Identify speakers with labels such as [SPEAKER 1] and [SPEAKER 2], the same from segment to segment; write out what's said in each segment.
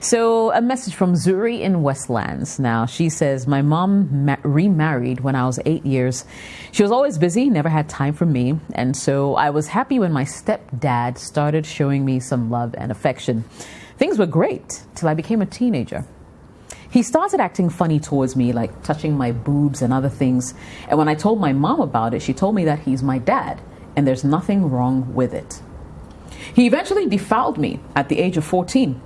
[SPEAKER 1] So a message from Zuri in Westlands. Now, she says, my mom remarried when I was 8 years. She was always busy, never had time for me. And so I was happy when my stepdad started showing me some love and affection. Things were great till I became a teenager. He started acting funny towards me, like touching my boobs and other things. And when I told my mom about it, she told me that he's my dad and there's nothing wrong with it. He eventually defiled me at the age of 14.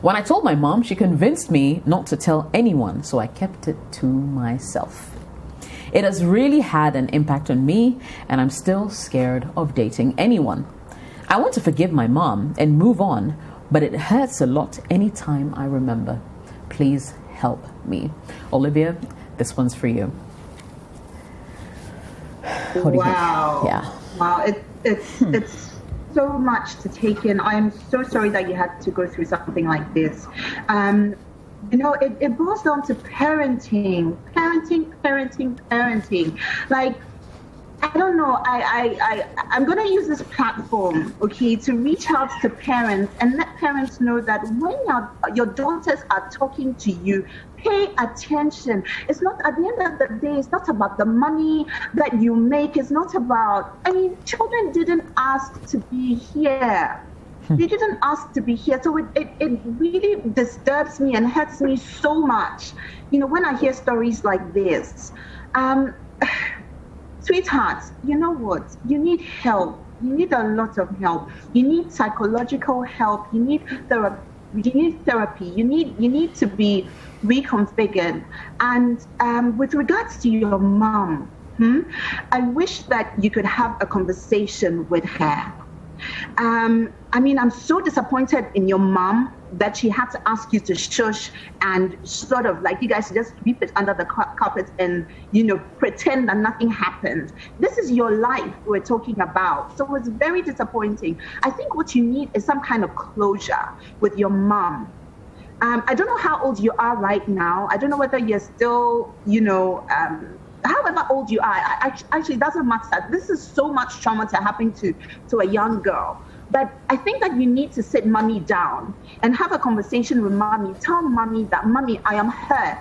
[SPEAKER 1] When I told my mom, she convinced me not to tell anyone, so I kept it to myself. It has really had an impact on me, and I'm still scared of dating anyone. I want to forgive my mom and move on, but it hurts a lot anytime I remember. Please help me. Olivia, this one's for you. What do you think? Yeah.
[SPEAKER 2] Wow. It's so much to take in. I am so sorry that you had to go through something like this. It boils down to parenting. Like, I don't know. I'm going to use this platform, okay, to reach out to parents and let parents know that when your daughters are talking to you, pay attention. It's not, at the end of the day, it's not about the money that you make. It's not about, children didn't ask to be here. They didn't ask to be here. So it really disturbs me and hurts me so much, when I hear stories like this. Sweethearts, you know what? You need help. You need a lot of help. You need psychological help. You need therapy. You need to be reconfigured. And with regards to your mom, I wish that you could have a conversation with her. I'm so disappointed in your mom that she had to ask you to shush and sort of like you guys just sweep it under the carpet and, pretend that nothing happened. This is your life we're talking about. So it's very disappointing. I think what you need is some kind of closure with your mom. I don't know how old you are right now. I don't know whether you're still, however old you are, actually it doesn't matter. This is so much trauma to happen to a young girl. But I think that you need to sit mommy down and have a conversation with mommy. Tell mommy that, mommy, I am hurt.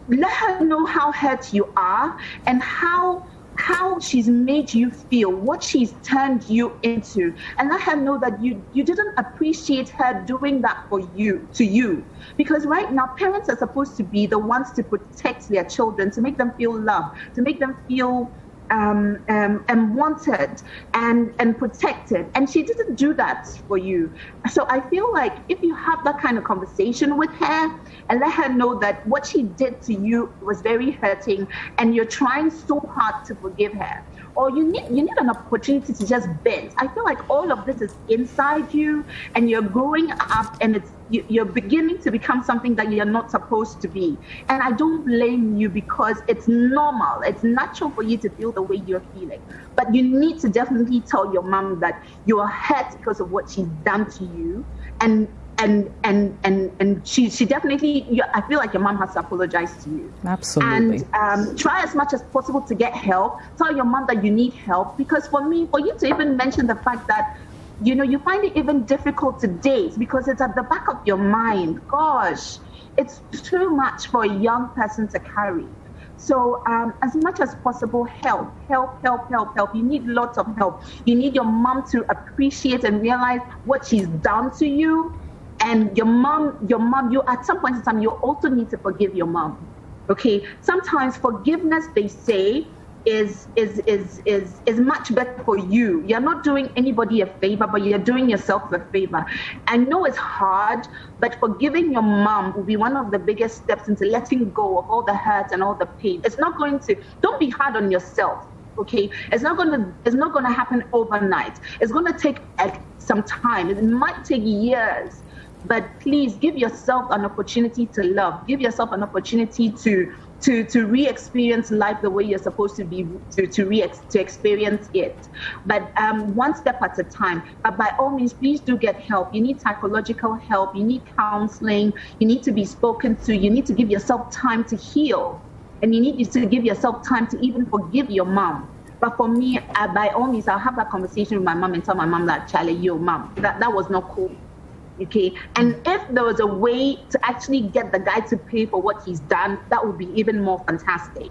[SPEAKER 2] Let her know how hurt you are and how she's made you feel, what she's turned you into, and let her know that you didn't appreciate her doing that to you. Because right now, parents are supposed to be the ones to protect their children, to make them feel loved, to make them feel wanted and protected, and she didn't do that for you. So I feel like if you have that kind of conversation with her and let her know that what she did to you was very hurting and you're trying so hard to forgive her, or you need an opportunity to just vent. I feel like all of this is inside you and you're growing up and you're beginning to become something that you're not supposed to be. And I don't blame you because it's normal. It's natural for you to feel the way you're feeling. But you need to definitely tell your mom that you're hurt because of what she's done to you. And she definitely, I feel like your mom has to apologize to you.
[SPEAKER 1] Absolutely.
[SPEAKER 2] And try as much as possible to get help. Tell your mom that you need help. Because for you to even mention the fact that, you find it even difficult to date because it's at the back of your mind. Gosh, it's too much for a young person to carry. So as much as possible, help. You need lots of help. You need your mom to appreciate and realize what she's done to you. And your mom, you at some point in time, you also need to forgive your mom. Okay? Sometimes forgiveness, they say, is much better for you. You're not doing anybody a favor, but you're doing yourself a favor. I know it's hard, but forgiving your mom will be one of the biggest steps into letting go of all the hurt and all the pain. Don't be hard on yourself. Okay, it's not gonna happen overnight. It's gonna take some time. It might take years, but please give yourself an opportunity to love. Give yourself an opportunity to re-experience life the way you're supposed to be, to experience it. But one step at a time. But by all means, please do get help. You need psychological help. You need counseling. You need to be spoken to. You need to give yourself time to heal. And you need to give yourself time to even forgive your mom. But for me, by all means, I'll have that conversation with my mom and tell my mom that, Charlie, yo, mom, that was not cool. Okay. And if there was a way to actually get the guy to pay for what he's done, that would be even more fantastic.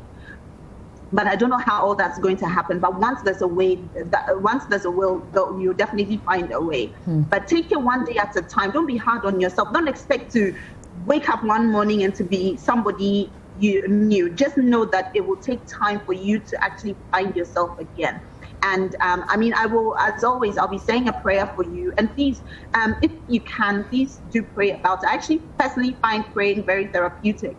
[SPEAKER 2] But I don't know how all that's going to happen. But once there's a way, once there's a will, you'll definitely find a way. But take it one day at a time. Don't be hard on yourself. Don't expect to wake up one morning and to be somebody you knew. Just know that it will take time for you to actually find yourself again. And I will, as always, I'll be saying a prayer for you. And please, if you can, please do pray about it. I actually personally find praying very therapeutic.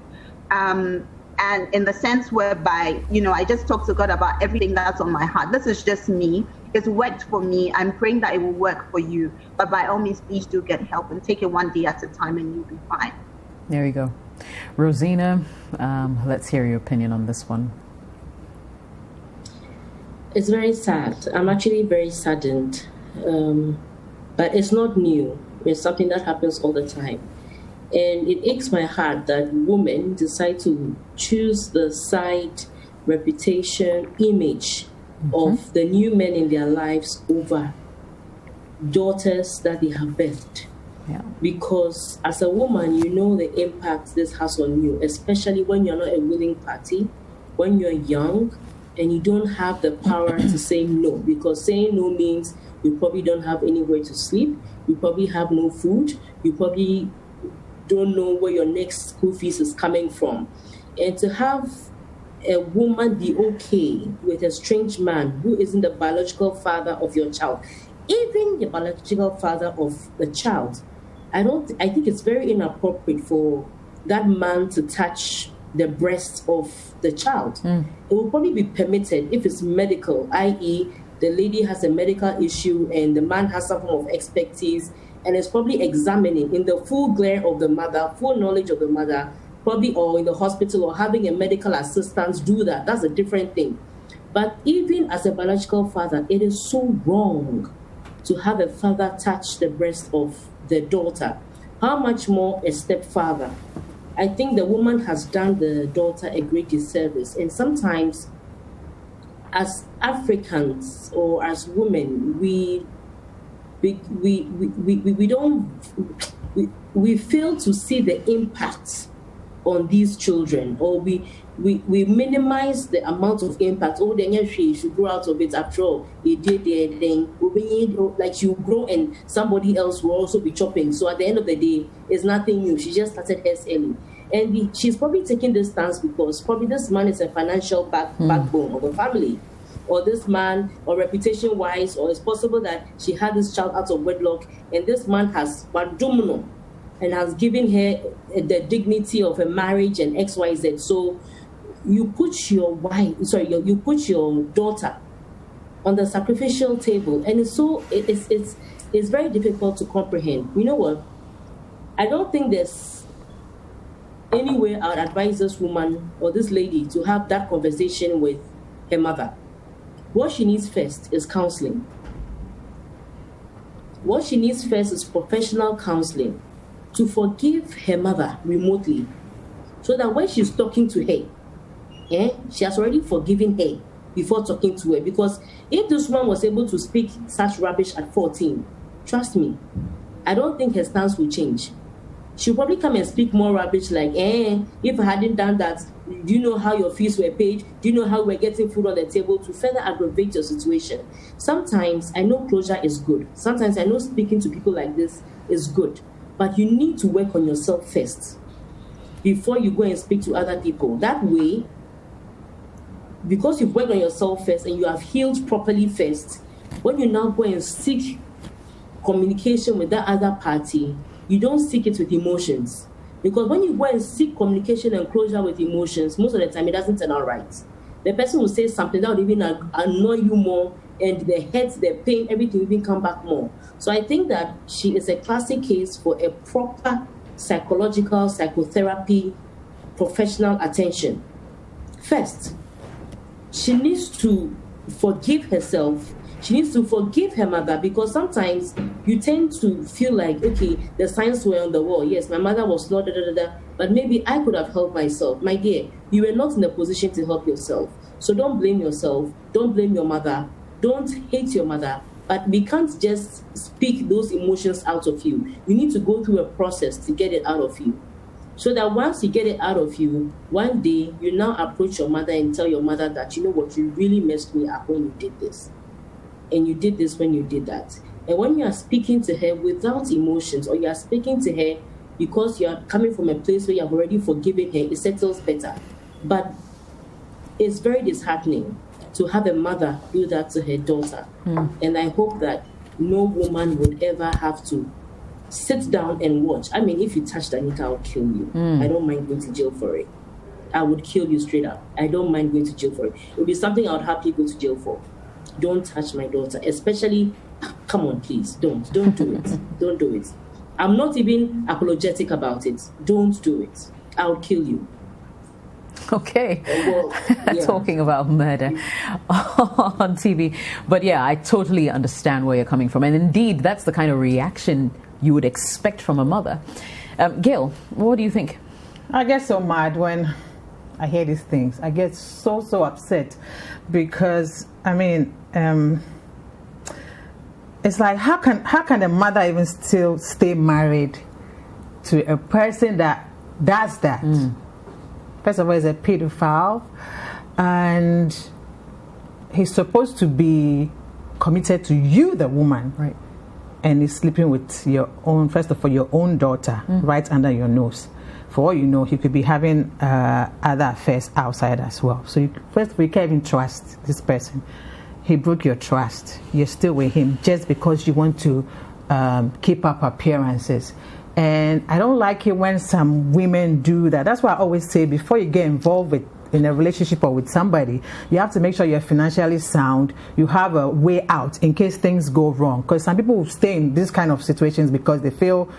[SPEAKER 2] And in the sense whereby, I just talk to God about everything that's on my heart. This is just me. It's worked for me. I'm praying that it will work for you. But by all means, please do get help and take it one day at a time and you'll be fine.
[SPEAKER 1] There you go. Rosina, let's hear your opinion on this one.
[SPEAKER 3] It's very sad. I'm actually very saddened. But it's not new. It's something that happens all the time. And it aches my heart that women decide to choose the side, reputation, image of the new men in their lives over daughters that they have birthed.
[SPEAKER 1] Yeah.
[SPEAKER 3] Because as a woman, you know the impact this has on you, especially when you're not a willing party, when you're young and you don't have the power to say no. Because saying no means you probably don't have anywhere to sleep, you probably have no food, you probably don't know where your next school fees is coming from. And to have a woman be okay with a strange man who isn't the biological father of your child, even the biological father of the child, I think it's very inappropriate for that man to touch the breast of the child. It will probably be permitted if it's medical, i.e. the lady has a medical issue and the man has some form of expertise and is probably examining in the full glare of the mother, full knowledge of the mother, probably, or in the hospital, or having a medical assistant do that. That's a different thing. But even as a biological father, it is so wrong to have a father touch the breast of the daughter. How much more a stepfather? I think the woman has done the daughter a great disservice. And sometimes, as Africans or as women, we fail to see the impact on these children, or we minimize the amount of impact. Oh, then she should grow out of it. After all, it did their thing. Like you grow and somebody else will also be chopping. So at the end of the day, it's nothing new. She just started hers early. And she's probably taking this stance because probably this man is a financial backbone of the family. Or this man, or reputation-wise, or it's possible that she had this child out of wedlock, and this man has domino and has given her the dignity of a marriage and XYZ. So you put your you put your daughter on the sacrificial table, and it's very difficult to comprehend. You know what? I don't think there's any way I would advise this woman or this lady to have that conversation with her mother. What she needs first is counseling. What she needs first is professional counseling to forgive her mother remotely, so that when she's talking to her, she has already forgiven her before talking to her. Because if this woman was able to speak such rubbish at 14, trust me, I don't think her stance will change. She'll probably come and speak more rubbish like, if I hadn't done that, do you know how your fees were paid? Do you know how we're getting food on the table, to further aggravate your situation? Sometimes I know closure is good. Sometimes I know speaking to people like this is good. But you need to work on yourself first before you go and speak to other people. That way, because you've worked on yourself first and you have healed properly first, when you now go and seek communication with that other party, you don't seek it with emotions. Because when you go and seek communication and closure with emotions, most of the time it doesn't turn out right. The person will say something that would even annoy you more, and the hurt, the pain, everything will even come back more. So I think that she is a classic case for a proper psychological, psychotherapy, professional attention. First, she needs to forgive herself. She needs to forgive her mother, because sometimes you tend to feel like, okay, the signs were on the wall. Yes, my mother was not, but maybe I could have helped myself. My dear, you were not in a position to help yourself. So don't blame yourself. Don't blame your mother. Don't hate your mother. But we can't just speak those emotions out of you. You need to go through a process to get it out of you. So that once you get it out of you, one day you now approach your mother and tell your mother that, you know what, you really messed me up when you did this. And you did this when you did that. And when you are speaking to her without emotions, or you are speaking to her because you are coming from a place where you have already forgiven her, it settles better. But it's very disheartening to have a mother do that to her daughter. And I hope that no woman would ever have to sit down and watch. I mean, if you touch Danica, I'll kill you. I don't mind going to jail for it. I would kill you straight up. I don't mind going to jail for it. It would be something I would happily go to jail for. Don't touch my daughter, especially, come on, please, don't do it. Don't do it. I'm not even apologetic about it. Don't do it. I'll kill you.
[SPEAKER 1] Okay.
[SPEAKER 3] Well, yeah.
[SPEAKER 1] Talking about murder on TV. But yeah, I totally understand where you're coming from. And indeed, that's the kind of reaction you would expect from a mother. Gail, what do you think?
[SPEAKER 4] I get so mad when I hear these things. I get so upset because, I mean, it's like, how can a mother even still stay married to a person that does that? First of all, he's a pedophile, and he's supposed to be committed to you, the woman,
[SPEAKER 1] right?
[SPEAKER 4] And he's sleeping with your own, first of all, your own daughter, right under your nose. For all you know, he could be having other affairs outside as well. So first of all, you can't even trust this person. He broke your trust. You're still with him just because you want to keep up appearances. And I don't like it when some women do that. That's why I always say, before you get involved in a relationship or with somebody, you have to make sure you're financially sound. You have a way out in case things go wrong. Because some people will stay in these kind of situations because they feel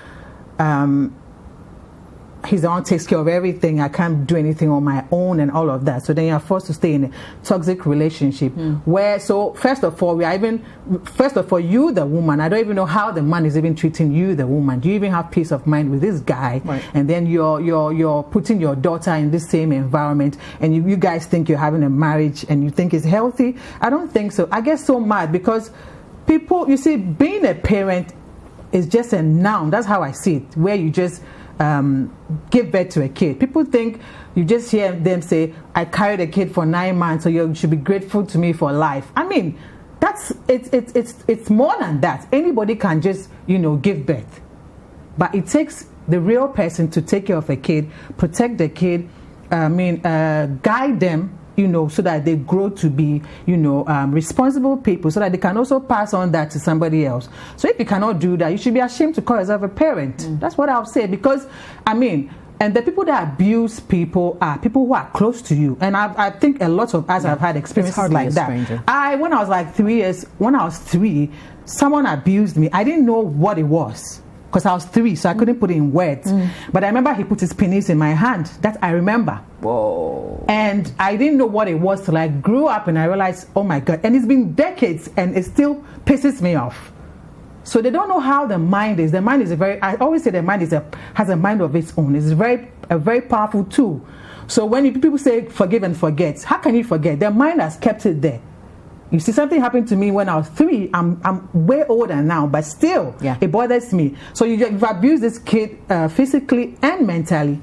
[SPEAKER 4] he's the one who takes care of everything. I can't do anything on my own and all of that. So then you're forced to stay in a toxic relationship where, so first of all, you, the woman, I don't even know how the man is even treating you, the woman. Do you even have peace of mind with this guy? Right. And then you're putting your daughter in the same environment, and you guys think you're having a marriage and you think it's healthy? I don't think so. I get so mad because people, you see, being a parent is just a noun. That's how I see it, where you just give birth to a kid. People think, you just hear them say, I carried a kid for 9 months, so you should be grateful to me for life. I mean, it's more than that. Anybody can just, give birth. But it takes the real person to take care of a kid, protect the kid, guide them, so that they grow to be, responsible people, so that they can also pass on that to somebody else. So if you cannot do that, you should be ashamed to call yourself a parent. That's what I'll say, because, and the people that abuse people are people who are close to you. And I think a lot of us have had experiences like that. When I was like 3 years, when I was 3, someone abused me. I didn't know what it was, because I was 3, so I couldn't put it in words. But I remember he put his penis in my hand. That I remember.
[SPEAKER 1] Whoa.
[SPEAKER 4] And I didn't know what it was till I grew up and I realized, oh my God. And it's been decades and it still pisses me off. So they don't know how the mind is. The mind is I always say the mind has a mind of its own. It's a very powerful tool. So when people say forgive and forget, how can you forget? The mind has kept it there. You see, something happened to me when I was 3. I'm way older now, but still, it bothers me. So you've abused this kid physically and mentally.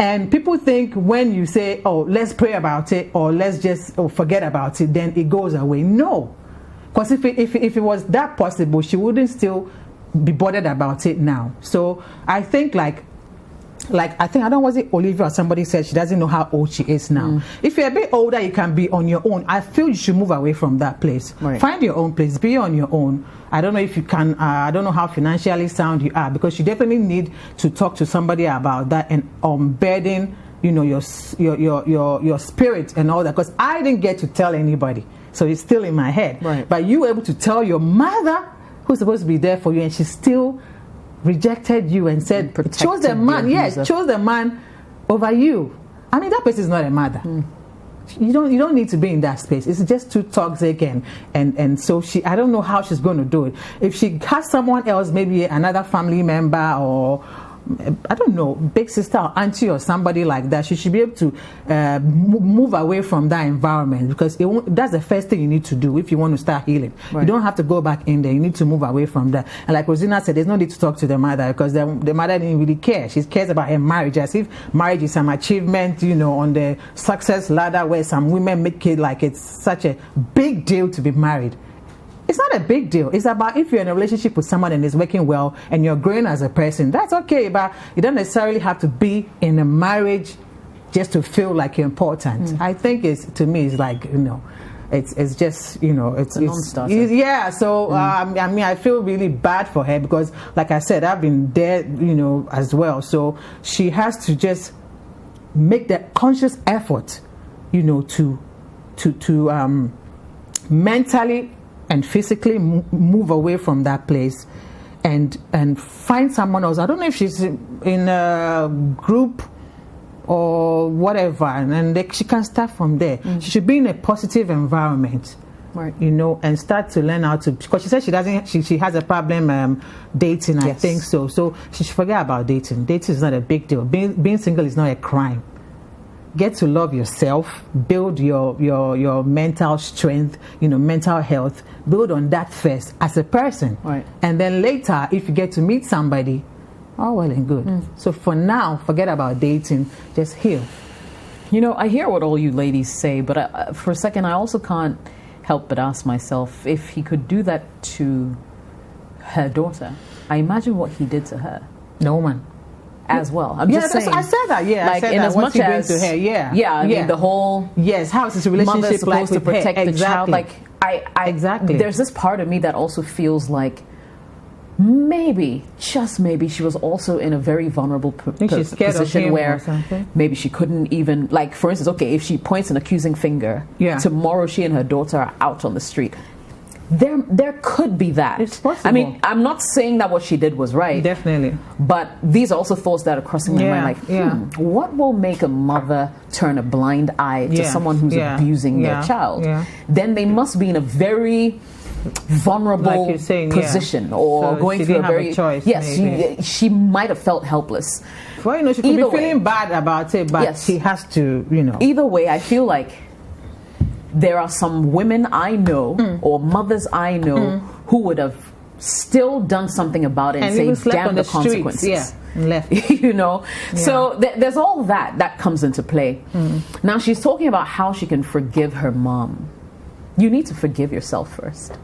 [SPEAKER 4] And people think when you say, oh, let's pray about it, or let's just forget about it, then it goes away. No. Because if it was that possible, she wouldn't still be bothered about it now. So I think I don't know, was it Olivia or somebody said she doesn't know how old she is now. If you're a bit older, you can be on your own. I feel you should move away from that place. Right. Find your own place. Be on your own. I don't know if you can. I don't know how financially sound you are, because you definitely need to talk to somebody about that and unburden, your spirit and all that. Because I didn't get to tell anybody, so it's still in my head. Right. But you were able to tell your mother, who's supposed to be there for you, and she still rejected you and said, chose the man. Yes, chose the man over you. I mean, that person is not a mother. You don't need to be in that space. It's just too toxic, and so I don't know how she's going to do it. If she has someone else, maybe another family member or I don't know, big sister or auntie or somebody like that, she should be able to move away from that environment, because that's the first thing you need to do if you want to start healing. Right. You don't have to go back in there. You need to move away from that. And like Rosina said, there's no need to talk to the mother, because the mother didn't really care. She cares about her marriage as if marriage is some achievement, on the success ladder where some women make it like it's such a big deal to be married. It's not a big deal. It's about if you're in a relationship with someone and it's working well and you're growing as a person, that's okay. But you don't necessarily have to be in a marriage just to feel like you're important. I think to me, it's like, it's just, it's
[SPEAKER 1] a non-starter.
[SPEAKER 4] Yeah. So, I feel really bad for her, because like I said, I've been there, as well. So she has to just make the conscious effort, to mentally and physically move away from that place and find someone else. I don't know if she's in a group or whatever, and she can start from there. She should be in a positive environment, right? And start to learn how to, because she said she has a problem dating. Yes. I think so she should forget about dating. Dating is not a big deal. Being single is not a crime. Get to love yourself, build your mental strength, mental health. Build on that first as a person. Right. And then later, if you get to meet somebody, all well and good. So for now, forget about dating, just heal.
[SPEAKER 1] I hear what all you ladies say, but for a second, I also can't help but ask myself, if he could do that to her daughter, I imagine what he did to her.
[SPEAKER 4] No man.
[SPEAKER 1] As well. I'm just saying.
[SPEAKER 4] I said that. Yeah,
[SPEAKER 1] like,
[SPEAKER 4] I said
[SPEAKER 1] in
[SPEAKER 4] that.
[SPEAKER 1] as
[SPEAKER 4] What
[SPEAKER 1] much
[SPEAKER 4] he
[SPEAKER 1] as
[SPEAKER 4] doing to her. Yeah.
[SPEAKER 1] Yeah. I mean, the whole.
[SPEAKER 4] Yes. How is this relationship
[SPEAKER 1] mother's supposed
[SPEAKER 4] like
[SPEAKER 1] to protect the child? Like,
[SPEAKER 4] exactly.
[SPEAKER 1] There's this part of me that also feels like maybe, just maybe, she was also in a very vulnerable position where maybe she couldn't even, like, for instance, okay, if she points an accusing finger, tomorrow she and her daughter are out on the street. There could be that.
[SPEAKER 4] It's possible.
[SPEAKER 1] I mean, I'm not saying that what she did was right.
[SPEAKER 4] Definitely.
[SPEAKER 1] But these are also thoughts that are crossing my mind. Like, what will make a mother turn a blind eye to someone who's abusing their child? Then they must be in a very vulnerable position, or
[SPEAKER 4] so
[SPEAKER 1] going through a very
[SPEAKER 4] choice.
[SPEAKER 1] Yes, she might have felt helpless.
[SPEAKER 4] Well, she could be feeling bad about it, but she has to,
[SPEAKER 1] Either way, I feel like there are some women I know or mothers I know who would have still done something about it and say, damn the consequences.
[SPEAKER 4] Left.
[SPEAKER 1] So there's all that comes into play. Now she's talking about how she can forgive her mom. You need to forgive yourself first.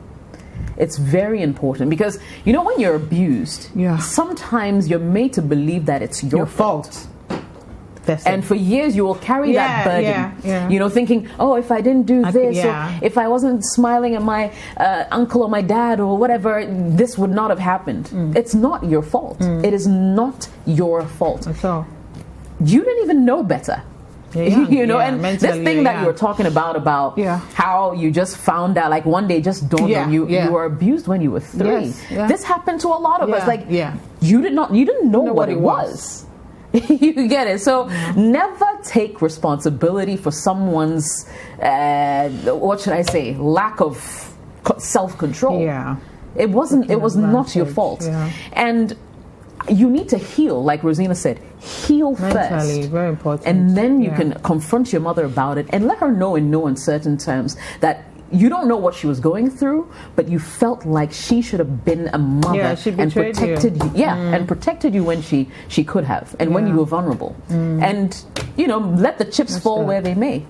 [SPEAKER 1] It's very important, because when you're abused, sometimes you're made to believe that it's your fault. And for years you will carry that burden, thinking, oh, if I didn't do this, or if I wasn't smiling at my uncle or my dad or whatever, this would not have happened. It's not your fault. It is not your fault.
[SPEAKER 4] That's all.
[SPEAKER 1] You didn't even know better. And this thing that you were talking about how you just found out, like one day just dawned on you, you were abused when you were 3. This happened to a lot of us. Like, you didn't know what it was. You get it. So never take responsibility for someone's what should I say, lack of self-control. It was not your fault. And you need to heal, like Rosina said. Heal
[SPEAKER 4] mentally,
[SPEAKER 1] first.
[SPEAKER 4] Very important.
[SPEAKER 1] And then you can confront your mother about it and let her know in no uncertain terms that you don't know what she was going through, but you felt like she should have been a mother and protected you. And protected you when she could have, and when you were vulnerable. And let the chips fall where they may.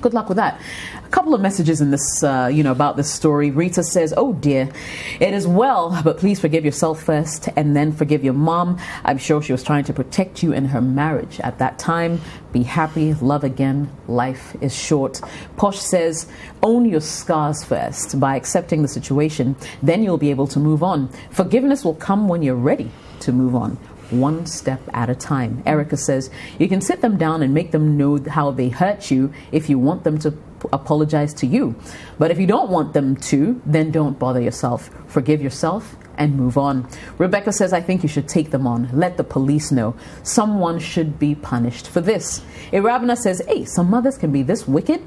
[SPEAKER 1] Good luck with that. A couple of messages in this, about this story. Rita says, oh dear, it is well, but please forgive yourself first and then forgive your mom. I'm sure she was trying to protect you in her marriage at that time. Be happy, love again. Life is short. Posh says, own your scars first by accepting the situation. Then you'll be able to move on. Forgiveness will come when you're ready to move on. One step at a time. Erica says, you can sit them down and make them know how they hurt you if you want them to apologize to you. But if you don't want them to, then don't bother yourself. Forgive yourself and move on. Rebecca says, I think you should take them on. Let the police know. Someone should be punished for this. Irabna says, hey, some mothers can be this wicked.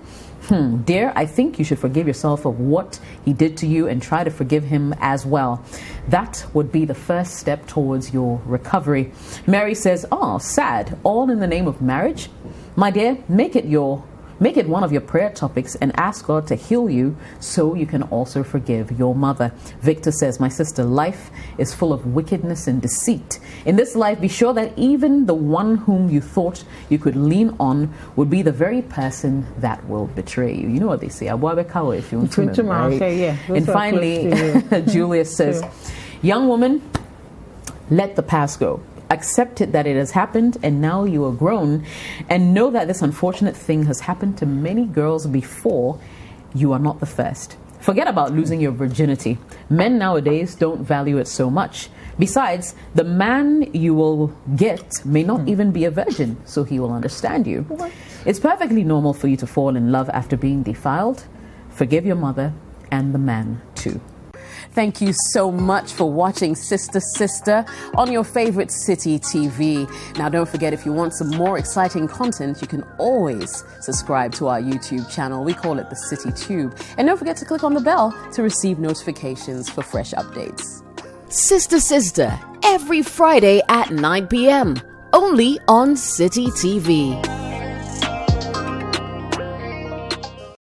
[SPEAKER 1] Dear, I think you should forgive yourself of what he did to you and try to forgive him as well. That would be the first step towards your recovery. Mary says, oh, sad, all in the name of marriage? My dear, make it one of your prayer topics and ask God to heal you so you can also forgive your mother. Victor says, my sister, life is full of wickedness and deceit. In this life, be sure that even the one whom you thought you could lean on would be the very person that will betray you. You know what they say, if you want to, right?
[SPEAKER 4] Yeah,
[SPEAKER 1] and finally, Julius says, young woman, let the past go. Accept it that it has happened and now you are grown, and know that this unfortunate thing has happened to many girls before. You are not the first. Forget about losing your virginity. Men nowadays don't value it so much. Besides, the man you will get may not even be a virgin, so he will understand you. What? It's perfectly normal for you to fall in love after being defiled. Forgive your mother and the man too.
[SPEAKER 5] Thank you so much for watching Sister Sister on your favorite City TV. Now, don't forget, if you want some more exciting content, you can always subscribe to our YouTube channel. We call it the City Tube. And don't forget to click on the bell to receive notifications for fresh updates.
[SPEAKER 6] Sister Sister, every Friday at 9 p.m. only on City TV.